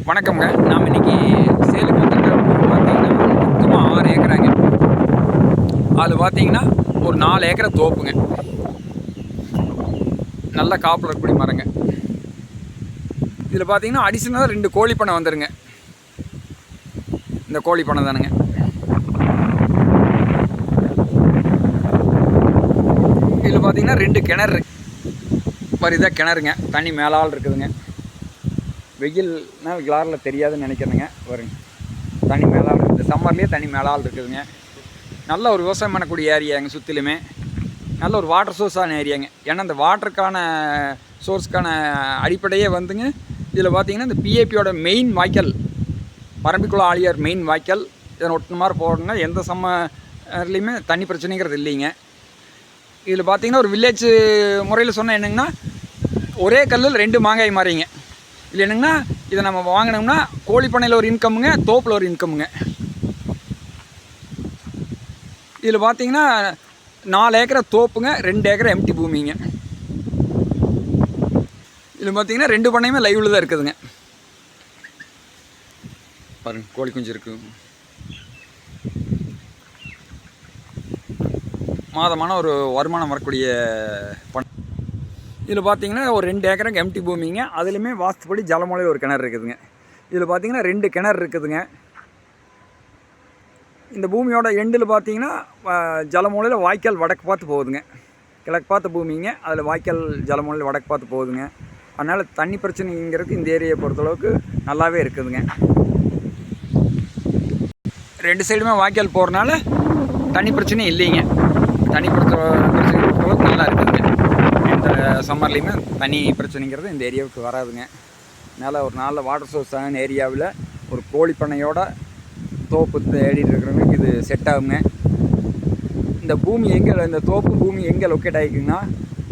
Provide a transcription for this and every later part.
வணக்கம்ங்க. நாம் இன்றைக்கி சேலம் பார்த்தீங்கன்னா மொத்தமாக 6 ஏக்கராங்க. அதில் பார்த்தீங்கன்னா ஒரு 4 ஏக்கரை தோப்புங்க. நல்ல காப்பில் இருக்கக்கூடிய மரங்க. இதில் பார்த்தீங்கன்னா அடிஷனலாக 2 கோழி பண்ணை வந்துடுங்க. இந்த கோழி பண்ணை தானுங்க. இதில் பார்த்தீங்கன்னா 2 கிணறு இதான் கிணறுங்க. தண்ணி மேலால் இருக்குதுங்க. வெயில்னா கிளாரில் தெரியாதுன்னு நினைக்கிறேங்க. வருங்க, தண்ணி மேலால் இருக்குது. சம்மர்லேயே தண்ணி மேலால் இருக்குதுங்க. நல்ல ஒரு விவசாயம் பண்ணக்கூடிய ஏரியாங்க. சுற்றிலுமே நல்ல ஒரு வாட்டர் சோர்ஸான ஏரியாங்க. ஏன்னா இந்த வாட்டருக்கான சோர்ஸுக்கான அடிப்படையே வந்துங்க. இதில் பார்த்தீங்கன்னா இந்த பிஏபியோட மெயின் வாய்க்கால், பரம்பிக்குளம் ஆழியார் மெயின் வாய்க்கால் இதை ஒட்டு மாதிரி போடுங்க. எந்த சம்மர்லேயுமே தண்ணி பிரச்சனைங்கிறது இல்லைங்க. இதில் பார்த்தீங்கன்னா ஒரு வில்லேஜ் முறையில் சொன்னால் என்னங்கன்னா, ஒரே கல்லில் 2 மாங்காய் மாறிங்க. இல்லை என்னங்கன்னா, இதை நம்ம வாங்கினோம்னா கோழி பண்ணையில் ஒரு இன்கம்முங்க, தோப்பில் ஒரு இன்கம்முங்க. இதில் பார்த்தீங்கன்னா 4 ஏக்கரை தோப்புங்க, 2 ஏக்கரை எம்டி பூமிங்க. இதில் பார்த்தீங்கன்னா 2 பண்ணையுமே லைவில் தான் இருக்குதுங்க. பாருங்க, கோழி குஞ்சு இருக்குது. மாதமான ஒரு வருமானம் வரக்கூடிய பண்ணை. இதில் பார்த்தீங்கன்னா ஒரு 2 ஏக்கருக்கு எம்டி பூமிங்க. அதுலேயுமே வாஸ்துப்படி ஜலமூலையில் ஒரு கிணறு இருக்குதுங்க. இதில் பார்த்தீங்கன்னா 2 கிணறு இருக்குதுங்க. இந்த பூமியோட எண்டில் பார்த்தீங்கன்னா ஜலமூலையில் வாய்க்கால் வடக்கு பார்த்து போகுதுங்க. கிழக்கு பார்த்த பூமிங்க. அதில் வாய்க்கால் ஜலமூலையில் வடக்கு பார்த்து போகுதுங்க. அதனால் தண்ணி பிரச்சனைங்கிறது இந்த ஏரியை பொறுத்தளவுக்கு நல்லாவே இருக்குதுங்க. 2 சைடுமே வாய்க்கால் போகிறனால தண்ணி பிரச்சனையும் இல்லைங்க. தண்ணி பிரச்சனை பொறுத்தளவுக்கு நல்லா இருக்குதுங்க. இந்த சம்மர்லேயுமே தண்ணி பிரச்சனைங்கிறது இந்த ஏரியாவுக்கு வராதுங்க. அதனால் ஒரு நல்ல வாட்டர் சோர்ஸான ஏரியாவில் ஒரு கோழி பண்ணையோட தோப்பு தேடிட்டு இருக்கிறவங்களுக்கு இது செட் ஆகுங்க. இந்த பூமி இந்த தோப்பு பூமி எங்கே லொக்கேட் ஆகிக்குங்கன்னா,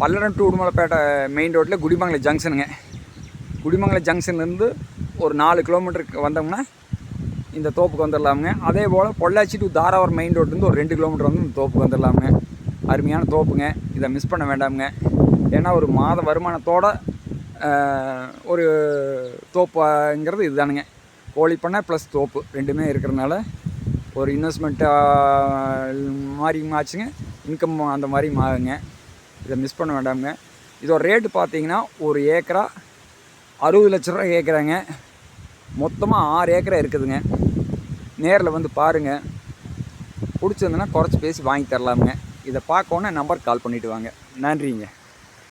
பல்லடம் டு உடுமலைப்பேட்டை மெயின் ரோட்டில் குடிமங்கலம் ஜங்ஷனுங்க. குடிமங்கலம் ஜங்ஷன்லேருந்து ஒரு 4 கிலோமீட்டருக்கு வந்தோம்னா இந்த தோப்புக்கு வந்துடலாமுங்க. அதே போல் பொள்ளாச்சி டு தாராவரம் மெயின் ரோட்லேருந்து ஒரு 2 கிலோமீட்டர் வந்து இந்த தோப்புக்கு வந்துடலாமுங்க. அருமையான தோப்புங்க. இதை மிஸ் பண்ண வேண்டாமுங்க. ஏன்னா ஒரு மாத வருமானத்தோட ஒரு தோப்புங்கிறது இதுதானுங்க. கோழி பண்ணை ப்ளஸ் தோப்பு 2மே இருக்கிறதுனால ஒரு இன்வெஸ்ட்மெண்ட்டு மாதிரி ஆச்சுங்க, இன்கம் அந்த மாதிரி ஆகுங்க. இதை மிஸ் பண்ண வேண்டாமுங்க. இதோட ரேட்டு பார்த்தீங்கன்னா ஒரு ஏக்கரா 60 லட்ச ரூபா கேட்குறாங்க. மொத்தமாக 6 ஏக்கரா இருக்குதுங்க. நேரில் வந்து பாருங்கள். பிடிச்சிருந்துன்னா குறைச்சி பேசி வாங்கி தரலாமுங்க. இதை பார்க்கணுன்னா நம்பருக்கு கால் பண்ணிவிட்டு வாங்க. நன்றிங்க.